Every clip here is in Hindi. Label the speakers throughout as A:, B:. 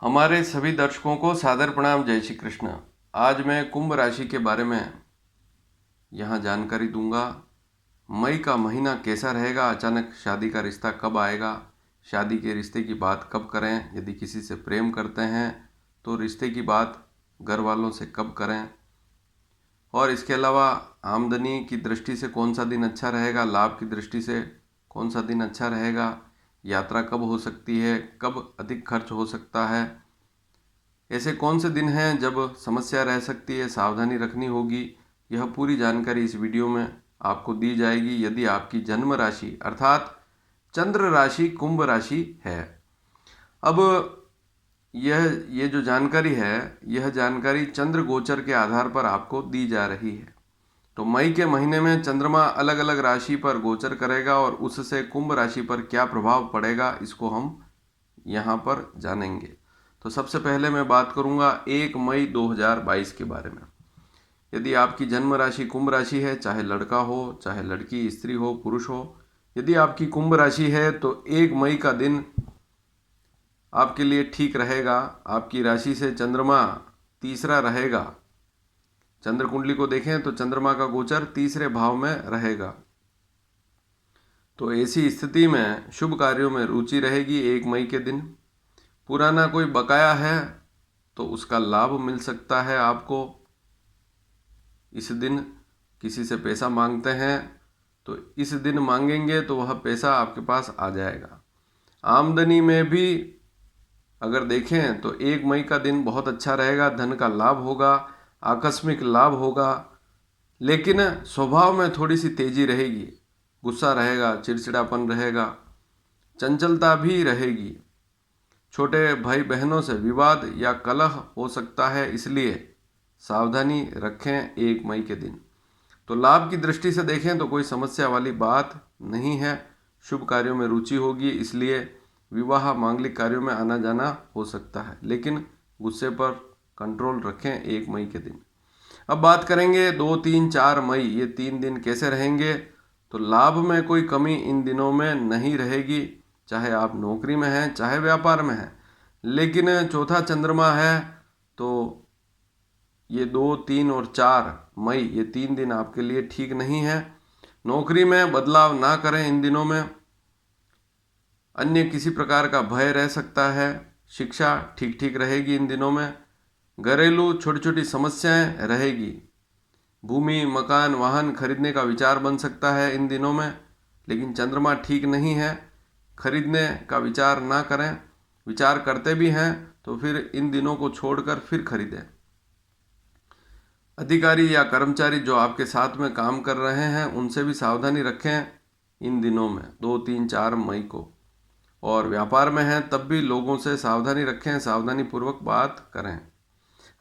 A: हमारे सभी दर्शकों को सादर प्रणाम। जय श्री कृष्ण। आज मैं कुंभ राशि के बारे में यहाँ जानकारी दूंगा। मई का महीना कैसा रहेगा, अचानक शादी का रिश्ता कब आएगा, शादी के रिश्ते की बात कब करें, यदि किसी से प्रेम करते हैं तो रिश्ते की बात घर वालों से कब करें, और इसके अलावा आमदनी की दृष्टि से कौन सा दिन अच्छा रहेगा, लाभ की दृष्टि से कौन सा दिन अच्छा रहेगा, यात्रा कब हो सकती है, कब अधिक खर्च हो सकता है, ऐसे कौन से दिन हैं जब समस्या रह सकती है, सावधानी रखनी होगी। यह पूरी जानकारी इस वीडियो में आपको दी जाएगी यदि आपकी जन्म राशि अर्थात चंद्र राशि कुंभ राशि है। अब ये जो जानकारी है, यह जानकारी चंद्र गोचर के आधार पर आपको दी जा रही है। तो मई के महीने में चंद्रमा अलग अलग राशि पर गोचर करेगा और उससे कुंभ राशि पर क्या प्रभाव पड़ेगा, इसको हम यहाँ पर जानेंगे। तो सबसे पहले मैं बात करूँगा 1 मई 2022 के बारे में। यदि आपकी जन्म राशि कुंभ राशि है, चाहे लड़का हो चाहे लड़की, स्त्री हो पुरुष हो, यदि आपकी कुंभ राशि है तो 1 मई का दिन आपके लिए ठीक रहेगा। आपकी राशि से चंद्रमा तीसरा रहेगा। चंद्र कुंडली को देखें तो चंद्रमा का गोचर तीसरे भाव में रहेगा। तो ऐसी स्थिति में शुभ कार्यों में रुचि रहेगी। 1 मई के दिन पुराना कोई बकाया है तो उसका लाभ मिल सकता है आपको। इस दिन किसी से पैसा मांगते हैं तो इस दिन मांगेंगे तो वह पैसा आपके पास आ जाएगा। आमदनी में भी अगर देखें तो 1 मई का दिन बहुत अच्छा रहेगा। धन का लाभ होगा, आकस्मिक लाभ होगा, लेकिन स्वभाव में थोड़ी सी तेजी रहेगी। गुस्सा रहेगा, चिड़चिड़ापन रहेगा, चंचलता भी रहेगी। छोटे भाई बहनों से विवाद या कलह हो सकता है, इसलिए सावधानी रखें 1 मई के दिन। तो लाभ की दृष्टि से देखें तो कोई समस्या वाली बात नहीं है। शुभ कार्यों में रुचि होगी, इसलिए विवाह मांगलिक कार्यों में आना जाना हो सकता है, लेकिन गुस्से पर कंट्रोल रखें 1 मई के दिन। अब बात करेंगे 2, 3, 4 मई, ये 3 दिन कैसे रहेंगे। तो लाभ में कोई कमी इन दिनों में नहीं रहेगी, चाहे आप नौकरी में हैं चाहे व्यापार में हैं। लेकिन चौथा चंद्रमा है तो ये 2, 3 और 4 मई, ये 3 दिन आपके लिए ठीक नहीं है। नौकरी में बदलाव ना करें इन दिनों में। अन्य किसी प्रकार का भय रह सकता है। शिक्षा ठीक ठीक रहेगी इन दिनों में। घरेलू छोटी छोटी समस्याएं रहेगी। भूमि मकान वाहन खरीदने का विचार बन सकता है इन दिनों में, लेकिन चंद्रमा ठीक नहीं है। खरीदने का विचार ना करें। विचार करते भी हैं तो फिर इन दिनों को छोड़कर फिर खरीदें। अधिकारी या कर्मचारी जो आपके साथ में काम कर रहे हैं उनसे भी सावधानी रखें इन दिनों में 2, 3, 4 मई को। और व्यापार में हैं तब भी लोगों से सावधानी रखें, सावधानी पूर्वक बात करें।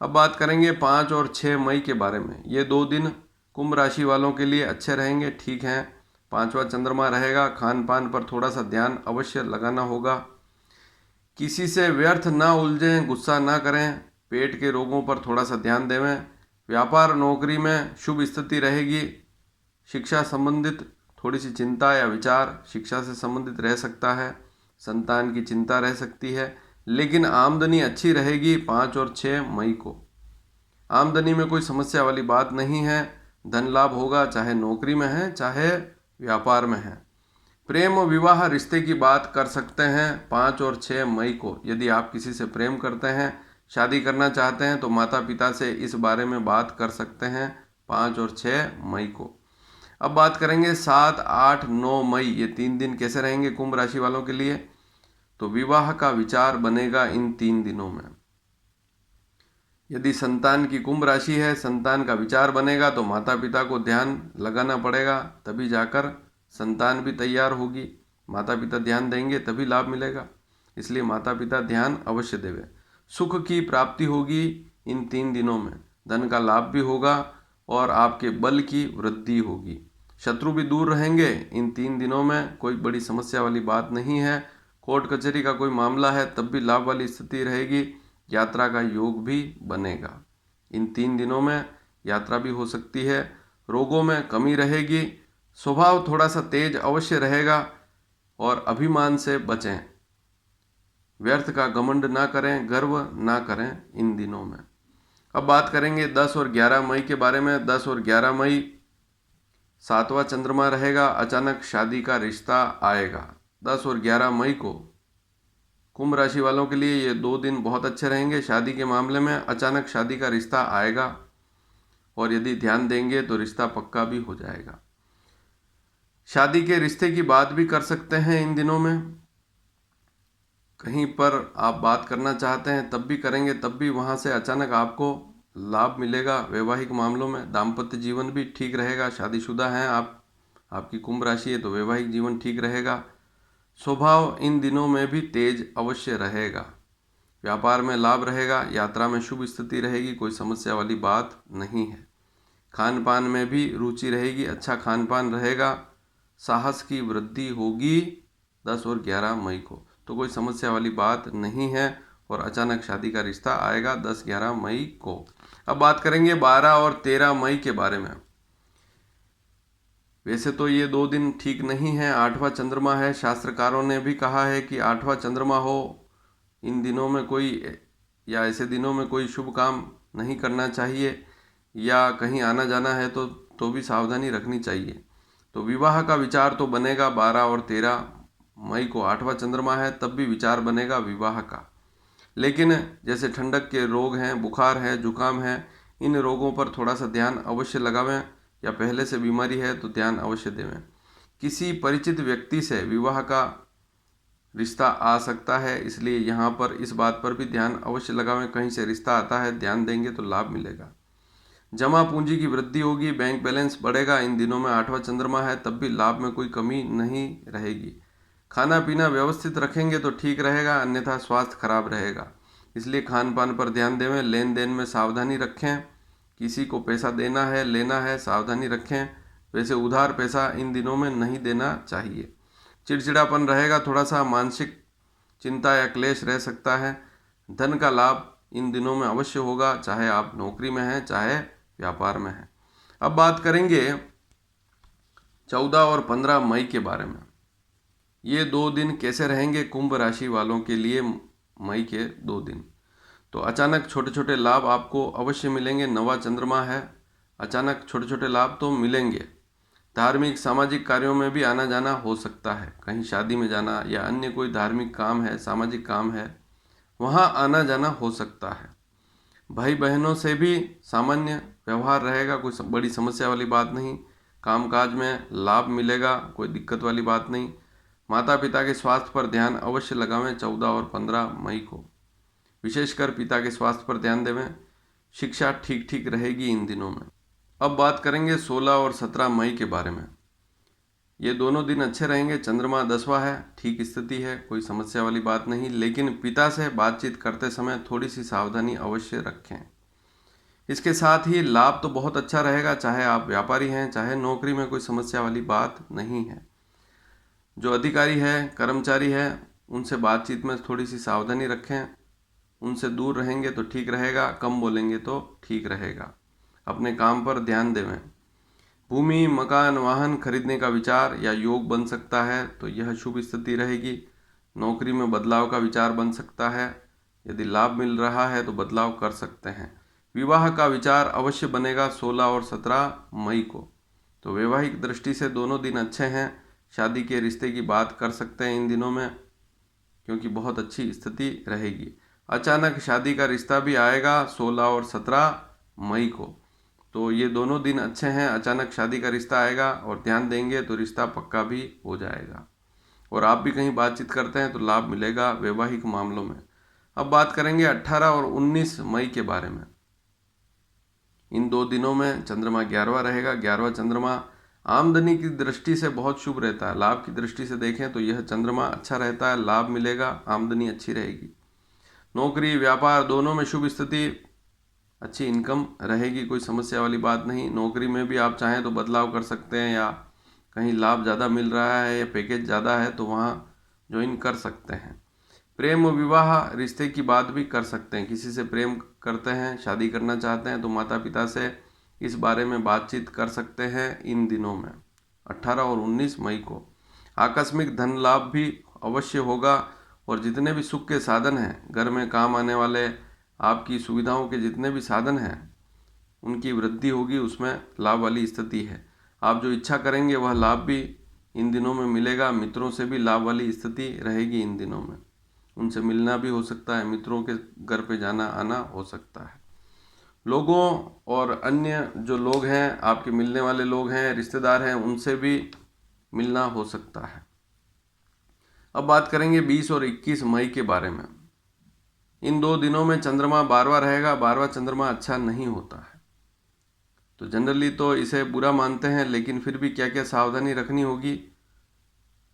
A: अब बात करेंगे 5 और 6 मई के बारे में। ये 2 दिन कुंभ राशि वालों के लिए अच्छे रहेंगे, ठीक हैं। 5वां चंद्रमा रहेगा। खान पान पर थोड़ा सा ध्यान अवश्य लगाना होगा। किसी से व्यर्थ ना उलझें, गुस्सा ना करें। पेट के रोगों पर थोड़ा सा ध्यान देवें। व्यापार नौकरी में शुभ स्थिति रहेगी। शिक्षा संबंधित थोड़ी सी चिंता या विचार शिक्षा से संबंधित रह सकता है। संतान की चिंता रह सकती है, लेकिन आमदनी अच्छी रहेगी 5 और 6 मई को। आमदनी में कोई समस्या वाली बात नहीं है। धन लाभ होगा, चाहे नौकरी में है चाहे व्यापार में है। प्रेम विवाह रिश्ते की बात कर सकते हैं 5 और 6 मई को। यदि आप किसी से प्रेम करते हैं, शादी करना चाहते हैं तो माता पिता से इस बारे में बात कर सकते हैं 5 और 6 मई को। अब बात करेंगे 7, 8, 9 मई, ये 3 दिन कैसे रहेंगे कुंभ राशि वालों के लिए। तो विवाह का विचार बनेगा इन 3 दिनों में। यदि संतान की कुंभ राशि है, संतान का विचार बनेगा तो माता पिता को ध्यान लगाना पड़ेगा, तभी जाकर संतान भी तैयार होगी। माता पिता ध्यान देंगे तभी लाभ मिलेगा, इसलिए माता पिता ध्यान अवश्य देवे। सुख की प्राप्ति होगी इन 3 दिनों में। धन का लाभ भी होगा और आपके बल की वृद्धि होगी। शत्रु भी दूर रहेंगे इन 3 दिनों में। कोई बड़ी समस्या वाली बात नहीं है। कोर्ट कचहरी का कोई मामला है तब भी लाभ वाली स्थिति रहेगी। यात्रा का योग भी बनेगा। इन 3 दिनों में यात्रा भी हो सकती है। रोगों में कमी रहेगी। स्वभाव थोड़ा सा तेज अवश्य रहेगा और अभिमान से बचें। व्यर्थ का घमंड ना करें, गर्व ना करें इन दिनों में। अब बात करेंगे 10 और 11 मई के बारे में। 10 और 11 मई 7वां चंद्रमा रहेगा, अचानक शादी का रिश्ता आएगा। 10 और 11 मई को कुंभ राशि वालों के लिए ये 2 दिन बहुत अच्छे रहेंगे। शादी के मामले में अचानक शादी का रिश्ता आएगा और यदि ध्यान देंगे तो रिश्ता पक्का भी हो जाएगा। शादी के रिश्ते की बात भी कर सकते हैं इन दिनों में। कहीं पर आप बात करना चाहते हैं तब भी करेंगे, तब भी वहाँ से अचानक आपको लाभ मिलेगा। वैवाहिक मामलों में दाम्पत्य जीवन भी ठीक रहेगा। शादीशुदा हैं आप, आपकी कुंभ राशि है, तो वैवाहिक जीवन ठीक रहेगा। स्वभाव इन दिनों में भी तेज अवश्य रहेगा। व्यापार में लाभ रहेगा, यात्रा में शुभ स्थिति रहेगी, कोई समस्या वाली बात नहीं है। खान पान में भी रुचि रहेगी, अच्छा खान पान रहेगा। साहस की वृद्धि होगी 10 और 11 मई को, तो कोई समस्या वाली बात नहीं है और अचानक शादी का रिश्ता आएगा 10-11 मई को। अब बात करेंगे 12 और 13 मई के बारे में। वैसे तो ये 2 दिन ठीक नहीं है, 8वां चंद्रमा है। शास्त्रकारों ने भी कहा है कि 8वां चंद्रमा हो इन दिनों में कोई, या ऐसे दिनों में कोई शुभ काम नहीं करना चाहिए, या कहीं आना जाना है तो भी सावधानी रखनी चाहिए। तो विवाह का विचार तो बनेगा 12 और 13 मई को, 8वां चंद्रमा है, तब भी विचार बनेगा विवाह का। लेकिन जैसे ठंडक के रोग हैं, बुखार है, जुकाम है, इन रोगों पर थोड़ा सा ध्यान अवश्य लगावें, या पहले से बीमारी है तो ध्यान अवश्य देवें। किसी परिचित व्यक्ति से विवाह का रिश्ता आ सकता है, इसलिए यहाँ पर इस बात पर भी ध्यान अवश्य लगावें। कहीं से रिश्ता आता है, ध्यान देंगे तो लाभ मिलेगा। जमा पूंजी की वृद्धि होगी, बैंक बैलेंस बढ़ेगा। इन दिनों में 8वां चंद्रमा है, तब भी लाभ में कोई कमी नहीं रहेगी। खाना पीना व्यवस्थित रखेंगे तो ठीक रहेगा, अन्यथा स्वास्थ्य खराब रहेगा। इसलिए खान पान पर ध्यान देवें। लेन देन में सावधानी रखें। किसी को पैसा देना है, लेना है, सावधानी रखें। वैसे उधार पैसा इन दिनों में नहीं देना चाहिए। चिड़चिड़ापन रहेगा, थोड़ा सा मानसिक चिंता या क्लेश रह सकता है। धन का लाभ इन दिनों में अवश्य होगा, चाहे आप नौकरी में हैं चाहे व्यापार में हैं। अब बात करेंगे 14 और 15 मई के बारे में। ये 2 दिन कैसे रहेंगे कुंभ राशि वालों के लिए, मई के 2 दिन। तो अचानक छोटे छोटे लाभ आपको अवश्य मिलेंगे। नवा चंद्रमा है, अचानक छोटे छोटे लाभ तो मिलेंगे। धार्मिक सामाजिक कार्यों में भी आना जाना हो सकता है। कहीं शादी में जाना या अन्य कोई धार्मिक काम है, सामाजिक काम है, वहाँ आना जाना हो सकता है। भाई बहनों से भी सामान्य व्यवहार रहेगा, कोई बड़ी समस्या वाली बात नहीं। कामकाज में लाभ मिलेगा, कोई दिक्कत वाली बात नहीं। माता पिता के स्वास्थ्य पर ध्यान अवश्य लगावें 14 और 15 मई को। विशेषकर पिता के स्वास्थ्य पर ध्यान देवें। शिक्षा ठीक ठीक रहेगी इन दिनों में। अब बात करेंगे 16 और 17 मई के बारे में। ये दोनों दिन अच्छे रहेंगे। चंद्रमा 10वां है, ठीक स्थिति है, कोई समस्या वाली बात नहीं। लेकिन पिता से बातचीत करते समय थोड़ी सी सावधानी अवश्य रखें। इसके साथ ही लाभ तो बहुत अच्छा रहेगा, चाहे आप व्यापारी हैं चाहे नौकरी में, कोई समस्या वाली बात नहीं है। जो अधिकारी है, कर्मचारी है, उनसे बातचीत में थोड़ी सी सावधानी रखें। उनसे दूर रहेंगे तो ठीक रहेगा, कम बोलेंगे तो ठीक रहेगा। अपने काम पर ध्यान देवें। भूमि, मकान, वाहन खरीदने का विचार या योग बन सकता है, तो यह शुभ स्थिति रहेगी। नौकरी में बदलाव का विचार बन सकता है। यदि लाभ मिल रहा है तो बदलाव कर सकते हैं। विवाह का विचार अवश्य बनेगा 16 और 17 मई को। तो वैवाहिक दृष्टि से दोनों दिन अच्छे हैं। शादी के रिश्ते की बात कर सकते हैं इन दिनों में, क्योंकि बहुत अच्छी स्थिति रहेगी। अचानक शादी का रिश्ता भी आएगा 16 और 17 मई को। तो ये दोनों दिन अच्छे हैं, अचानक शादी का रिश्ता आएगा और ध्यान देंगे तो रिश्ता पक्का भी हो जाएगा। और आप भी कहीं बातचीत करते हैं तो लाभ मिलेगा वैवाहिक मामलों में। अब बात करेंगे 18 और 19 मई के बारे में। इन 2 दिनों में चंद्रमा 11वां रहेगा। 11वां चंद्रमा आमदनी की दृष्टि से बहुत शुभ रहता है। लाभ की दृष्टि से देखें तो यह चंद्रमा अच्छा रहता है, लाभ मिलेगा, आमदनी अच्छी रहेगी। नौकरी व्यापार दोनों में शुभ स्थिति, अच्छी इनकम रहेगी, कोई समस्या वाली बात नहीं। नौकरी में भी आप चाहें तो बदलाव कर सकते हैं, या कहीं लाभ ज़्यादा मिल रहा है या पैकेज ज़्यादा है तो वहाँ ज्वाइन कर सकते हैं। प्रेम विवाह रिश्ते की बात भी कर सकते हैं। किसी से प्रेम करते हैं, शादी करना चाहते हैं, तो माता पिता से इस बारे में बातचीत कर सकते हैं इन दिनों में, 18 और 19 मई को। आकस्मिक धन लाभ भी अवश्य होगा और जितने भी सुख के साधन हैं, घर में काम आने वाले आपकी सुविधाओं के जितने भी साधन हैं, उनकी वृद्धि होगी, उसमें लाभ वाली स्थिति है। आप जो इच्छा करेंगे वह लाभ भी इन दिनों में मिलेगा। मित्रों से भी लाभ वाली स्थिति रहेगी इन दिनों में, उनसे मिलना भी हो सकता है, मित्रों के घर पे जाना आना हो सकता है। लोगों और अन्य जो लोग हैं, आपके मिलने वाले लोग हैं, रिश्तेदार हैं, उनसे भी मिलना हो सकता है। अब बात करेंगे 20 और 21 मई के बारे में। इन 2 दिनों में चंद्रमा 12वां रहेगा। 12वां चंद्रमा अच्छा नहीं होता है, तो जनरली तो इसे बुरा मानते हैं, लेकिन फिर भी क्या क्या सावधानी रखनी होगी।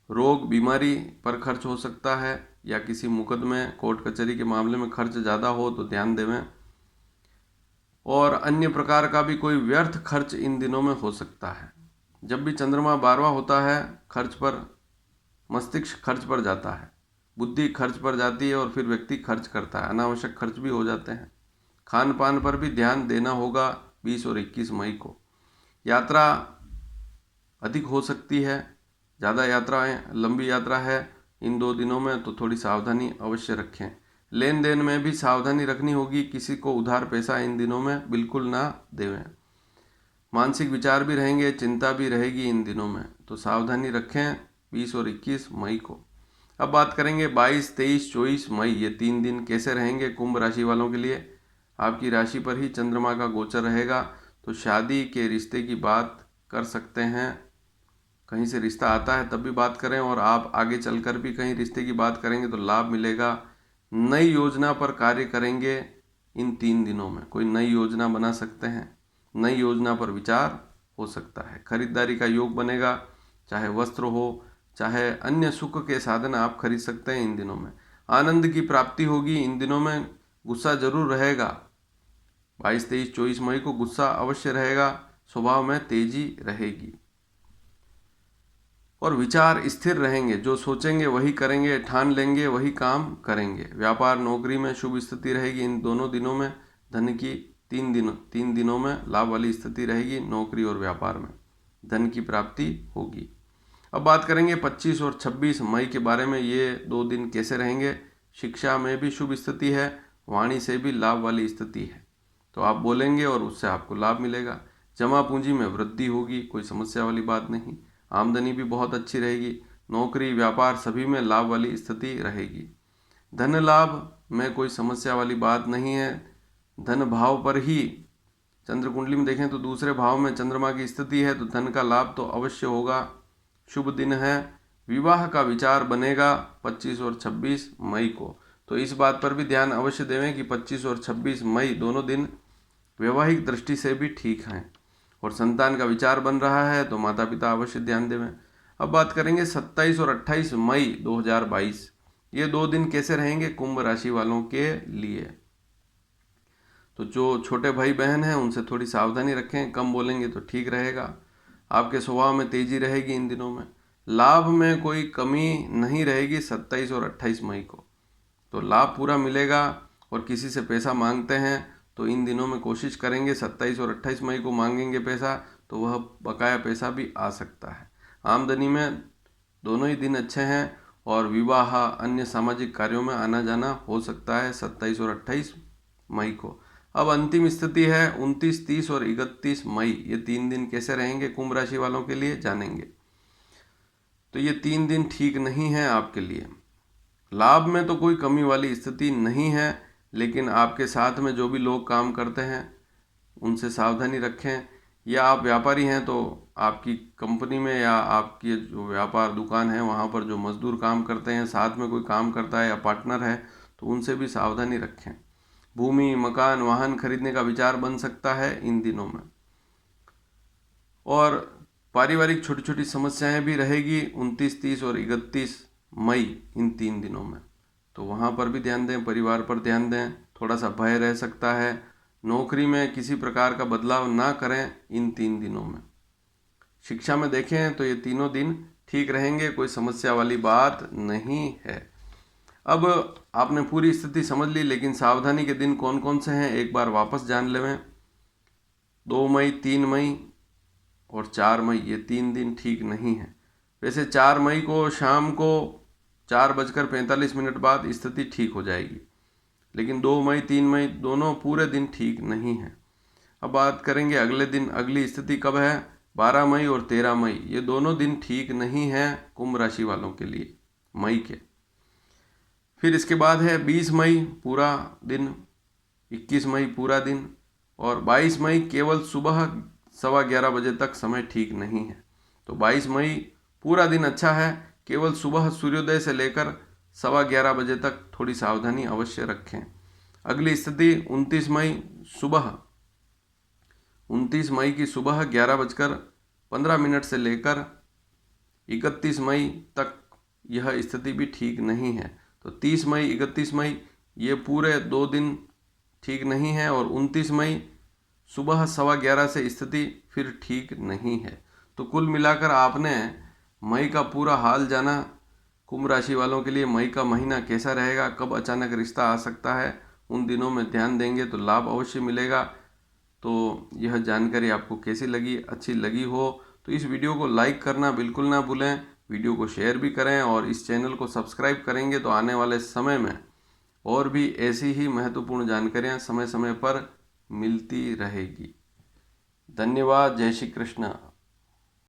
A: रोग बीमारी पर खर्च हो सकता है, या किसी मुकदमे कोर्ट कचहरी के मामले में खर्च ज़्यादा हो तो ध्यान देवें। और अन्य प्रकार का भी कोई व्यर्थ खर्च इन दिनों में हो सकता है। जब भी चंद्रमा 12वां होता है, खर्च पर, मस्तिष्क खर्च पर जाता है, बुद्धि खर्च पर जाती है, और फिर व्यक्ति खर्च करता है, अनावश्यक खर्च भी हो जाते हैं। खान पान पर भी ध्यान देना होगा 20 और 21 मई को। यात्रा अधिक हो सकती है, ज़्यादा यात्राएं, लंबी यात्रा है इन 2 दिनों में, तो थोड़ी सावधानी अवश्य रखें। लेन देन में भी सावधानी रखनी होगी, किसी को उधार पैसा इन दिनों में बिल्कुल ना देवें। मानसिक विचार भी रहेंगे, चिंता भी रहेगी इन दिनों में, तो सावधानी रखें 20 और 21 मई को। अब बात करेंगे 22, 23, 24 मई, ये 3 दिन कैसे रहेंगे कुंभ राशि वालों के लिए। आपकी राशि पर ही चंद्रमा का गोचर रहेगा, तो शादी के रिश्ते की बात कर सकते हैं। कहीं से रिश्ता आता है तब भी बात करें, और आप आगे चलकर भी कहीं रिश्ते की बात करेंगे तो लाभ मिलेगा। नई योजना पर कार्य करेंगे इन 3 दिनों में, कोई नई योजना बना सकते हैं, नई योजना पर विचार हो सकता है। खरीदारी का योग बनेगा, चाहे वस्त्र हो, चाहे अन्य सुख के साधन आप खरीद सकते हैं इन दिनों में। आनंद की प्राप्ति होगी इन दिनों में। गुस्सा जरूर रहेगा, 22, 23, 24 मई को गुस्सा अवश्य रहेगा, स्वभाव में तेजी रहेगी। और विचार स्थिर रहेंगे, जो सोचेंगे वही करेंगे, ठान लेंगे वही काम करेंगे। व्यापार नौकरी में शुभ स्थिति रहेगी इन दोनों दिनों में। धन की 3 दिनों में लाभ वाली स्थिति रहेगी, नौकरी और व्यापार में धन की प्राप्ति होगी। अब बात करेंगे 25 और 26 मई के बारे में। ये 2 दिन कैसे रहेंगे। शिक्षा में भी शुभ स्थिति है, वाणी से भी लाभ वाली स्थिति है, तो आप बोलेंगे और उससे आपको लाभ मिलेगा। जमा पूंजी में वृद्धि होगी, कोई समस्या वाली बात नहीं। आमदनी भी बहुत अच्छी रहेगी, नौकरी व्यापार सभी में लाभ वाली स्थिति रहेगी। धन लाभ में कोई समस्या वाली बात नहीं है। धन भाव पर ही चंद्र कुंडली में देखें तो दूसरे भाव में चंद्रमा की स्थिति है, तो धन का लाभ तो अवश्य होगा। शुभ दिन है, विवाह का विचार बनेगा 25 और 26 मई को, तो इस बात पर भी ध्यान अवश्य देवें कि 25 और 26 मई दोनों दिन वैवाहिक दृष्टि से भी ठीक हैं। और संतान का विचार बन रहा है तो माता पिता अवश्य ध्यान देवें। अब बात करेंगे 27 और 28 मई 2022, ये 2 दिन कैसे रहेंगे कुंभ राशि वालों के लिए। तो जो छोटे भाई बहन हैं उनसे थोड़ी सावधानी रखें, कम बोलेंगे तो ठीक रहेगा। आपके स्वभाव में तेजी रहेगी इन दिनों में। लाभ में कोई कमी नहीं रहेगी 27 और 28 मई को, तो लाभ पूरा मिलेगा। और किसी से पैसा मांगते हैं तो इन दिनों में कोशिश करेंगे, 27 और 28 मई को मांगेंगे पैसा तो वह बकाया पैसा भी आ सकता है। आमदनी में दोनों ही दिन अच्छे हैं, और विवाह अन्य सामाजिक कार्यों में आना जाना हो सकता है 27 और 28 मई को। अब अंतिम स्थिति है 29, 30 और 31 मई, ये 3 दिन कैसे रहेंगे कुंभ राशि वालों के लिए जानेंगे। तो ये 3 दिन ठीक नहीं है आपके लिए। लाभ में तो कोई कमी वाली स्थिति नहीं है, लेकिन आपके साथ में जो भी लोग काम करते हैं उनसे सावधानी रखें। या आप व्यापारी हैं तो आपकी कंपनी में या आपकी जो व्यापार दुकान है वहाँ पर जो मजदूर काम करते हैं, साथ में कोई काम करता है या पार्टनर है, तो उनसे भी सावधानी रखें। भूमि मकान वाहन खरीदने का विचार बन सकता है इन दिनों में। और पारिवारिक छोटी छोटी समस्याएं भी रहेगी 29, 30 और 31 मई इन 3 दिनों में, तो वहाँ पर भी ध्यान दें, परिवार पर ध्यान दें। थोड़ा सा भय रह सकता है। नौकरी में किसी प्रकार का बदलाव ना करें इन 3 दिनों में। शिक्षा में देखें तो ये तीनों दिन ठीक रहेंगे, कोई समस्या वाली बात नहीं है। अब आपने पूरी स्थिति समझ ली, लेकिन सावधानी के दिन कौन कौन से हैं एक बार वापस जान लें। 2 मई, 3 मई और 4 मई, ये 3 दिन ठीक नहीं है। वैसे 4 मई को शाम को 4:45 बाद स्थिति ठीक हो जाएगी। लेकिन 2 मई 3 मई दोनों पूरे दिन ठीक नहीं है। अब बात करेंगे अगले दिन, अगली स्थिति कब है? 12 मई और 13 मई, ये दोनों दिन ठीक नहीं है कुंभ राशि वालों के लिए, मई के। फिर इसके बाद है 20 मई पूरा दिन, 21 मई पूरा दिन और 22 मई केवल सुबह 11:15 बजे तक समय ठीक नहीं है। तो 22 मई पूरा दिन अच्छा है, केवल सुबह सूर्योदय से लेकर 11:15 बजे तक थोड़ी सावधानी अवश्य रखें। अगली स्थिति 29 मई की सुबह 11:15 से लेकर 31 मई तक यह स्थिति भी ठीक नहीं है। तो 30 मई 31 मई ये पूरे 2 दिन ठीक नहीं है और 29 मई सुबह 11:15 से स्थिति फिर ठीक नहीं है। तो कुल मिलाकर आपने मई का पूरा हाल जाना। कुंभ राशि वालों के लिए मई का महीना कैसा रहेगा, कब अचानक रिश्ता आ सकता है, उन दिनों में ध्यान देंगे तो लाभ अवश्य मिलेगा। तो यह जानकारी आपको कैसी लगी? अच्छी लगी हो तो इस वीडियो को लाइक करना बिल्कुल ना भूलें, वीडियो को शेयर भी करें और इस चैनल को सब्सक्राइब करेंगे तो आने वाले समय में और भी ऐसी ही महत्वपूर्ण जानकारियाँ समय समय पर मिलती रहेगी। धन्यवाद। जय श्री कृष्ण।